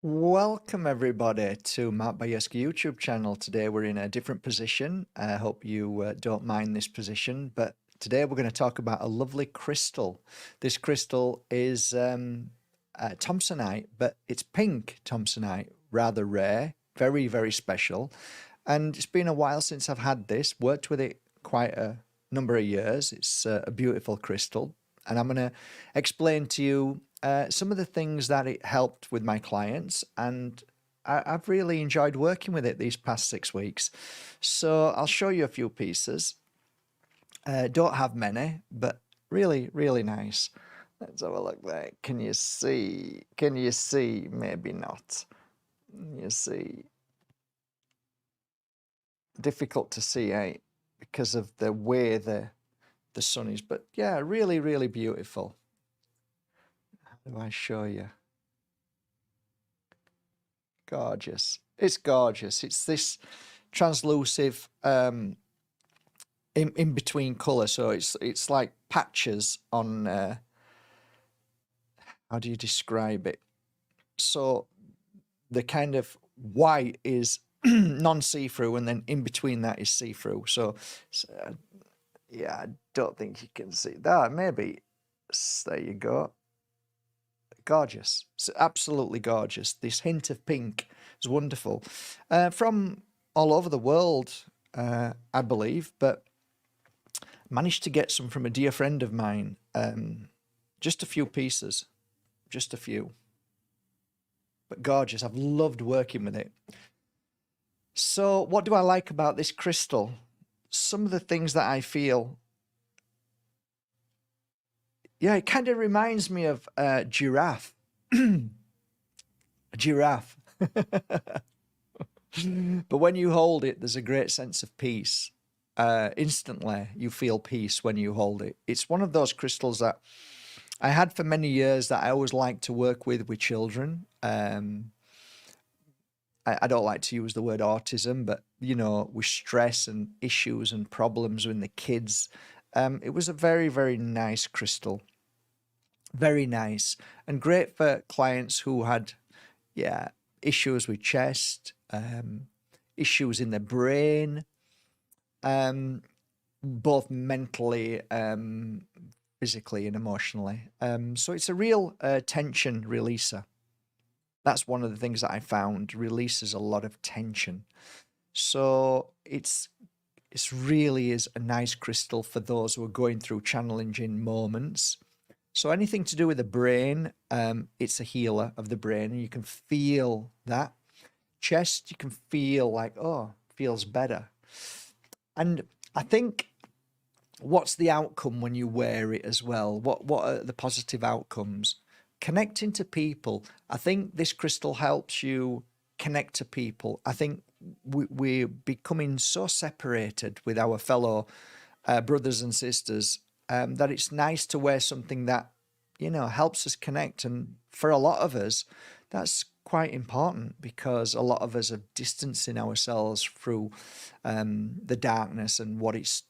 Welcome everybody to Matt Bajerski YouTube channel. Today we're in a different position. I hope you don't mind this position, but today we're going to talk about a lovely crystal. This crystal is Thomsonite, but it's pink Thomsonite, rather rare, very, very special. And it's been a while since I've had this, worked with it quite a number of years. It's a beautiful crystal. And I'm going to explain to you some of the things that it helped with my clients, and I've really enjoyed working with it these past 6 weeks. So I'll show you a few pieces. Don't have many, but really, really nice. Let's have a look there. Can you see? Can you see? Maybe not. You see. Difficult to see, eh? Because of the way the sun is. But yeah, really, really beautiful. How do I show you? Gorgeous. It's gorgeous. It's this translucent in between color, so it's like patches on how do you describe it? So the kind of white is non-see-through, and then in between that is see-through. So yeah, I don't think you can see that. Maybe there you go. Gorgeous. It's absolutely gorgeous. This hint of pink is wonderful. From all over the world, I believe, but managed to get some from a dear friend of mine. Just a few pieces, just a few. But gorgeous. I've loved working with it. So what do I like about this crystal? Some of the things that I feel, yeah, it kind of reminds me of a giraffe. A giraffe. But when you hold it, there's a great sense of peace. Instantly, you feel peace when you hold it. It's one of those crystals that I had for many years that I always liked to work with children. I don't like to use the word autism, but you know, with stress and issues and problems with the kids, it was a very, very nice crystal. Very nice and great for clients who had, yeah, issues with chest, issues in their brain, both mentally, physically, and emotionally. So it's a real tension releaser. That's one of the things that I found releases a lot of tension. So it's really is a nice crystal for those who are going through challenging moments. So anything to do with the brain, it's a healer of the brain, and you can feel that. Chest, you can feel like, oh, feels better. And I think what's the outcome when you wear it as well? What are the positive outcomes? Connecting to people. I think this crystal helps you connect to people. I think we're becoming so separated with our fellow brothers and sisters, that it's nice to wear something that, you know, helps us connect. And for a lot of us, that's quite important, because a lot of us are distancing ourselves through the darkness and what it's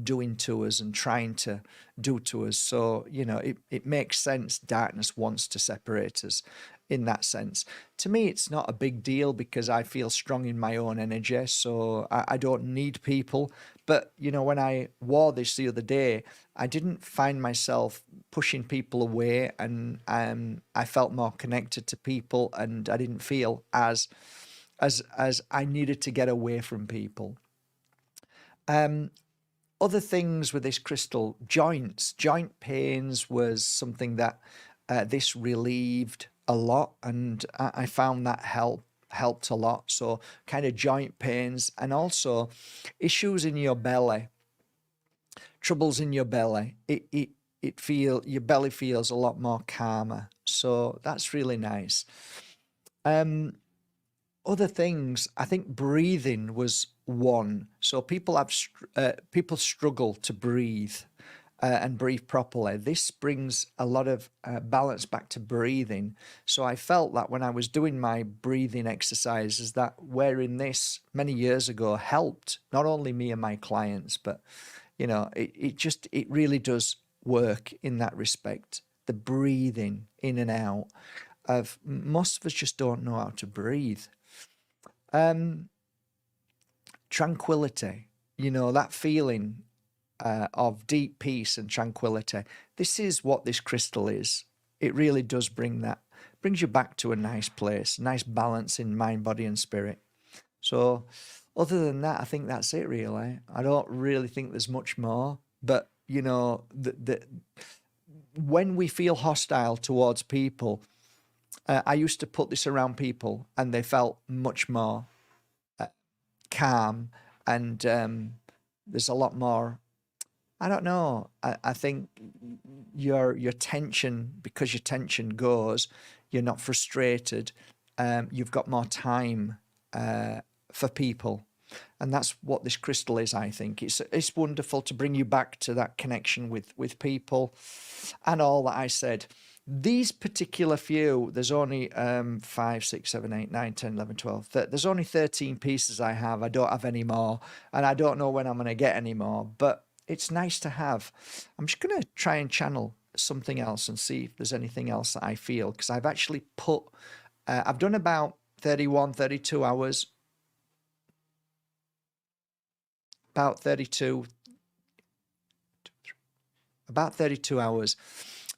doing to us and trying to do to us. So, you know, it makes sense. Darkness wants to separate us in that sense. To me, it's not a big deal because I feel strong in my own energy. So I don't need people. But, you know, when I wore this the other day, I didn't find myself pushing people away, and I felt more connected to people, and I didn't feel as I needed to get away from people. Other things with this crystal, joint pains was something that this relieved a lot, and I found that helped a lot. So kind of joint pains, and also issues in your belly, troubles in your belly. Your belly feels a lot more calmer. So that's really nice. Other things, I think breathing was one. So people struggle to breathe and breathe properly. This brings a lot of balance back to breathing. So I felt that when I was doing my breathing exercises, that wearing this many years ago helped not only me and my clients, but you know, it really does work in that respect. The breathing in and out. of most of us just don't know how to breathe. Um, Tranquility, that feeling of deep peace and tranquility. This is what this crystal is. It really does brings you back to a nice place, nice balance in mind, body, and spirit. So, other than that, I think that's it, really. I don't really think there's much more. But, when we feel hostile towards people, I used to put this around people and they felt much more calm, and there's a lot more. I don't know. I think your tension, because your tension goes, you're not frustrated. You've got more time for people, and that's what this crystal is. I think it's wonderful to bring you back to that connection with people, and all that I said. These particular few, there's only 5, 6, 7, 8, 9, 10, 11, 12. There's only 13 pieces I have. I don't have any more, and I don't know when I'm going to get any more, but it's nice to have. I'm just going to try and channel something else and see if there's anything else that I feel, because I've actually I've done about 31, 32 hours, about 32, about 32 hours.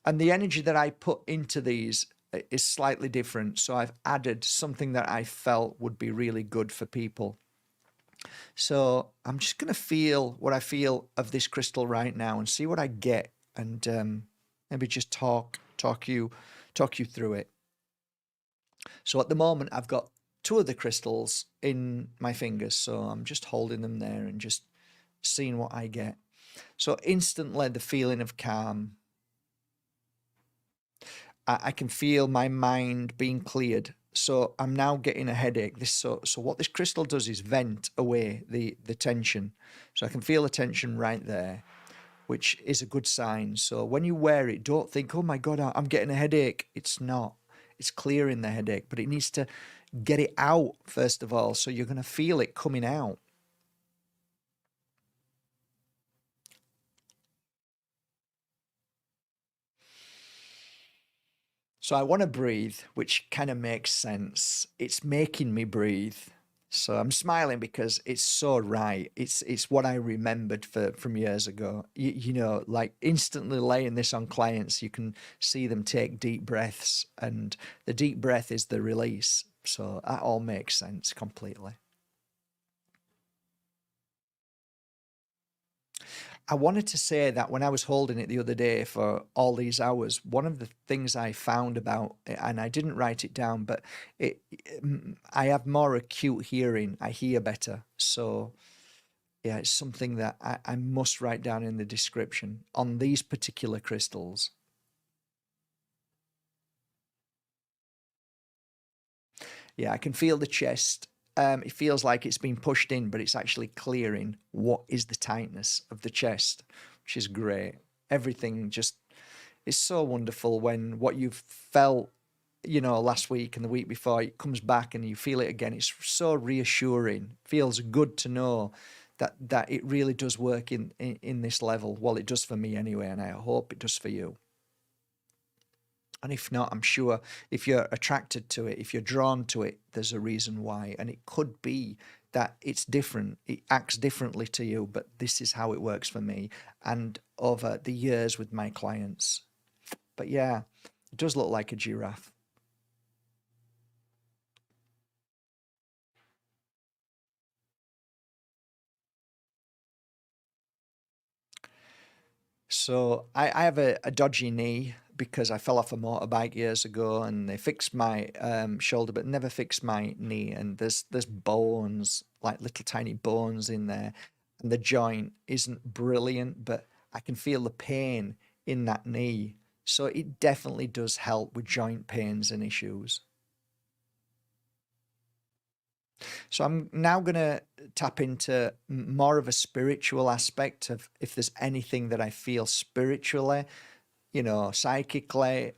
And the energy that I put into these is slightly different. So I've added something that I felt would be really good for people. So I'm just going to feel what I feel of this crystal right now and see what I get, and maybe just talk you through it. So at the moment, I've got two of the crystals in my fingers. So I'm just holding them there and just seeing what I get. So instantly, the feeling of calm. I can feel my mind being cleared. So I'm now getting a headache. So what this crystal does is vent away the tension. So I can feel the tension right there, which is a good sign. So when you wear it, don't think, oh my God, I'm getting a headache. It's not. It's clearing the headache, but it needs to get it out first of all. So you're going to feel it coming out. So I want to breathe, which kind of makes sense. It's making me breathe. So I'm smiling because it's so right. It's what I remembered from years ago. Like instantly laying this on clients, you can see them take deep breaths, and the deep breath is the release. So that all makes sense completely. I wanted to say that when I was holding it the other day for all these hours, one of the things I found about it, and I didn't write it down, but I have more acute hearing. I hear better. So, yeah, it's something that I must write down in the description on these particular crystals. Yeah, I can feel the chest. It feels like it's been pushed in, but it's actually clearing what is the tightness of the chest, which is great. Everything just is so wonderful when what you've felt, last week and the week before, it comes back and you feel it again. It's so reassuring. Feels good to know that it really does work in this level. Well, it does for me anyway, and I hope it does for you. And if not, I'm sure if you're attracted to it, if you're drawn to it, there's a reason why. And it could be that it's different, it acts differently to you, but this is how it works for me and over the years with my clients. But yeah, it does look like a giraffe. So I have a dodgy knee because I fell off a motorbike years ago, and they fixed my shoulder but never fixed my knee. And there's bones, like little tiny bones in there, and the joint isn't brilliant, but I can feel the pain in that knee. So it definitely does help with joint pains and issues. So I'm now going to tap into more of a spiritual aspect of if there's anything that I feel spiritually, psychically,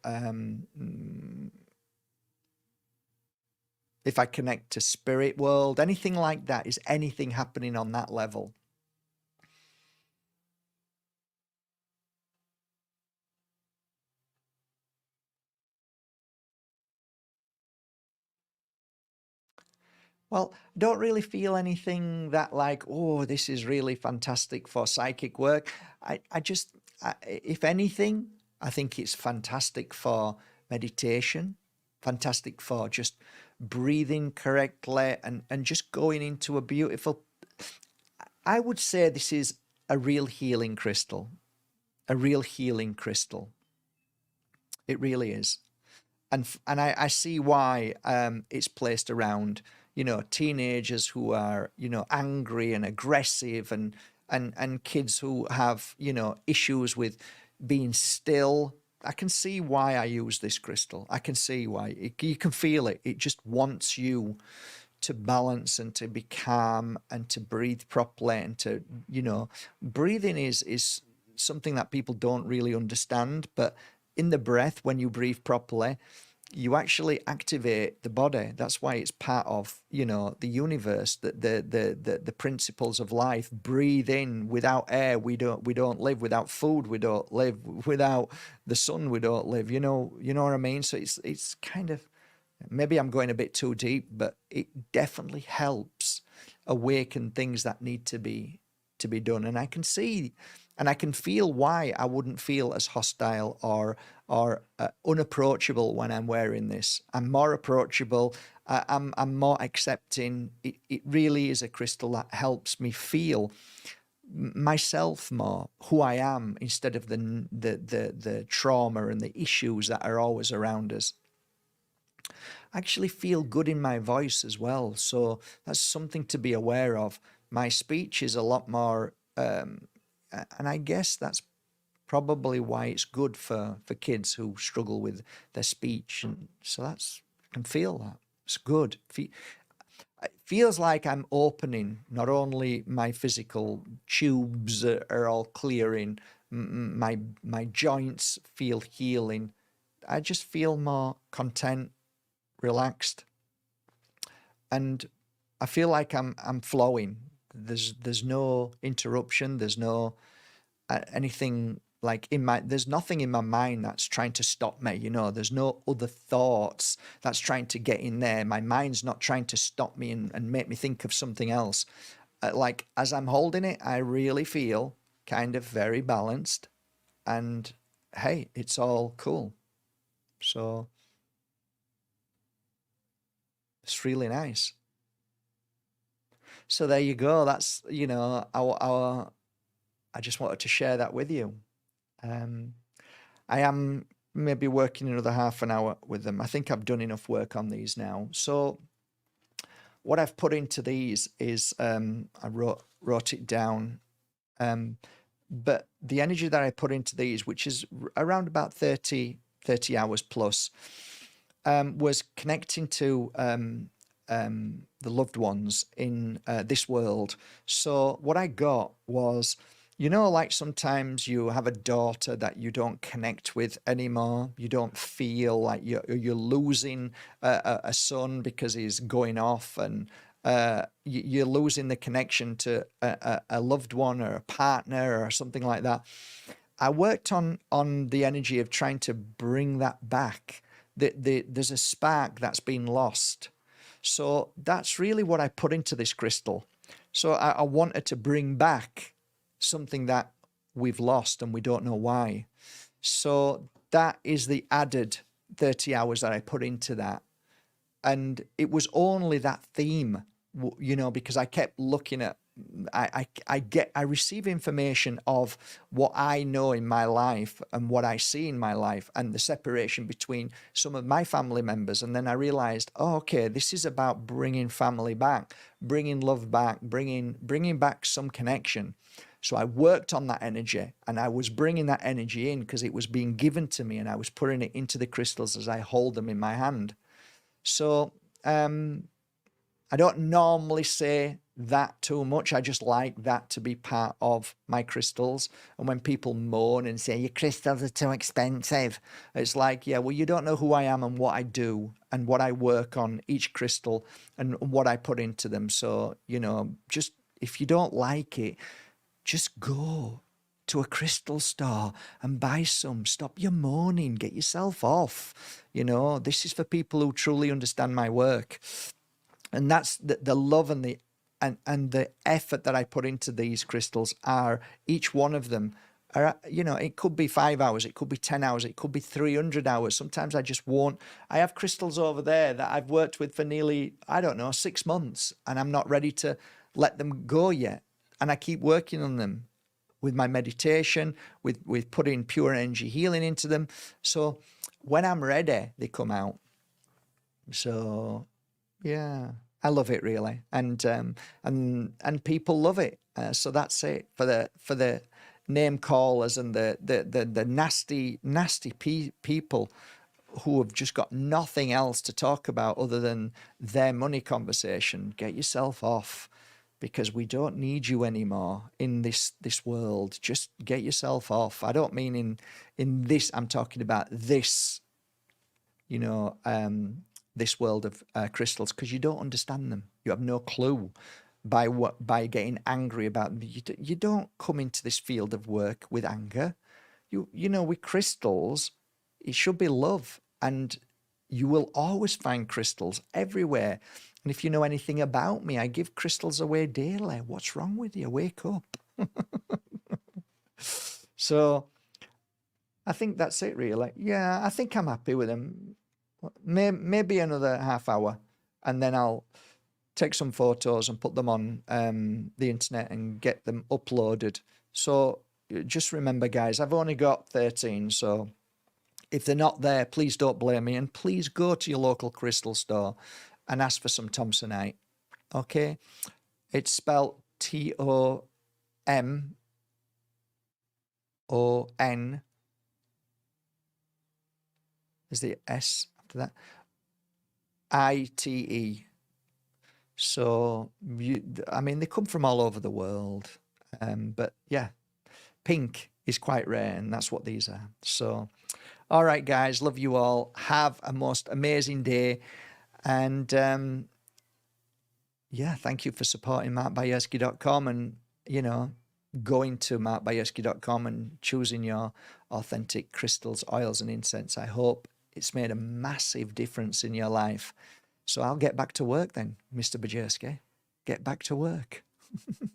if I connect to spirit world, anything like that. Is anything happening on that level? Well, don't really feel anything that like, oh, this is really fantastic for psychic work. I just, if anything, I think it's fantastic for meditation, fantastic for just breathing correctly and just going into a beautiful, I would say this is a real healing crystal, a real healing crystal. It really is. And I see why it's placed around teenagers who are angry and aggressive and kids who have issues with being still. I can see why I use this crystal. I can see why you can feel it. It just wants you to balance and to be calm and to breathe properly and to breathing is something that people don't really understand, but in the breath, when you breathe properly, you actually activate the body. That's why it's part of the universe, that the principles of life. Breathe in. Without air we don't live. Without food we don't live. Without the sun we don't live. You know what I mean. So it's kind of, maybe I'm going a bit too deep, but it definitely helps awaken things that need to be done. And I can see and I can feel why I wouldn't feel as hostile or unapproachable when I'm wearing this. I'm more approachable. I'm more accepting. It really is a crystal that helps me feel myself more, who I am, instead of the trauma and the issues that are always around us. I actually feel good in my voice as well. So that's something to be aware of. My speech is a lot more, and I guess that's probably why it's good for kids who struggle with their speech. And so I can feel that. It's good. It feels like I'm opening, not only my physical tubes are all clearing, my joints feel healing. I just feel more content, relaxed, and I feel like I'm flowing. There's no interruption. There's no anything like in my there's nothing in my mind that's trying to stop me. There's no other thoughts that's trying to get in there. My mind's not trying to stop me and make me think of something else. Like as I'm holding it, I really feel kind of very balanced, and hey, it's all cool. So it's really nice. So there you go. That's our I just wanted to share that with you. Um, I am maybe working another half an hour with them. I think I've done enough work on these now. So what I've put into these is I wrote it down. Um, but the energy that I put into these, which is around about 30 hours plus, was connecting to the loved ones in this world. So what I got was, like sometimes you have a daughter that you don't connect with anymore. You don't feel like you're losing a son because he's going off, and you're losing the connection to a loved one or a partner or something like that. I worked on the energy of trying to bring that back. There's a spark that's been lost. So that's really what I put into this crystal. So I wanted to bring back something that we've lost and we don't know why. So that is the added 30 hours that I put into that. And it was only that theme, because I kept looking at, I receive information of what I know in my life and what I see in my life and the separation between some of my family members. And then I realized, oh, okay, this is about bringing family back, bringing love back, bringing back some connection. So I worked on that energy, and I was bringing that energy in because it was being given to me, and I was putting it into the crystals as I hold them in my hand. So I don't normally say that too much. I just like that to be part of my crystals. And when people moan and say, your crystals are too expensive, it's like, yeah, well, you don't know who I am and what I do and what I work on each crystal and what I put into them. So, just if you don't like it, just go to a crystal store and buy some. Stop your moaning. Get yourself off. This is for people who truly understand my work. And that's the love and the effort that I put into these crystals. Are each one of them are, it could be 5 hours, it could be 10 hours, it could be 300 hours. Sometimes I just won't. I have crystals over there that I've worked with for nearly, I don't know, 6 months, and I'm not ready to let them go yet. And I keep working on them with my meditation, with putting pure energy healing into them. So when I'm ready, they come out. So yeah, I love it really, and people love it. So that's it for the name callers and the nasty people who have just got nothing else to talk about other than their money conversation. Get yourself off, because we don't need you anymore in this world. Just get yourself off. I don't mean in this. I'm talking about this. You know. This world of crystals, because you don't understand them. You have no clue by getting angry about them. You don't come into this field of work with anger. With crystals, it should be love, and you will always find crystals everywhere. And if you know anything about me, I give crystals away daily. What's wrong with you? Wake up. So I think that's it, really. Yeah, I think I'm happy with them. Maybe another half hour, and then I'll take some photos and put them on the internet and get them uploaded. So just remember, guys, I've only got 13. So if they're not there, please don't blame me. And please go to your local crystal store and ask for some Thomsonite. Okay? It's spelled Thomon. Is the S after that? ITE. So, they come from all over the world. But yeah, pink is quite rare, and that's what these are. So, all right, guys, love you all. Have a most amazing day. And thank you for supporting markbajerski.com, and, going to markbajerski.com and choosing your authentic crystals, oils, and incense. I hope it's made a massive difference in your life. So I'll get back to work then, Mr. Bajerski. Get back to work.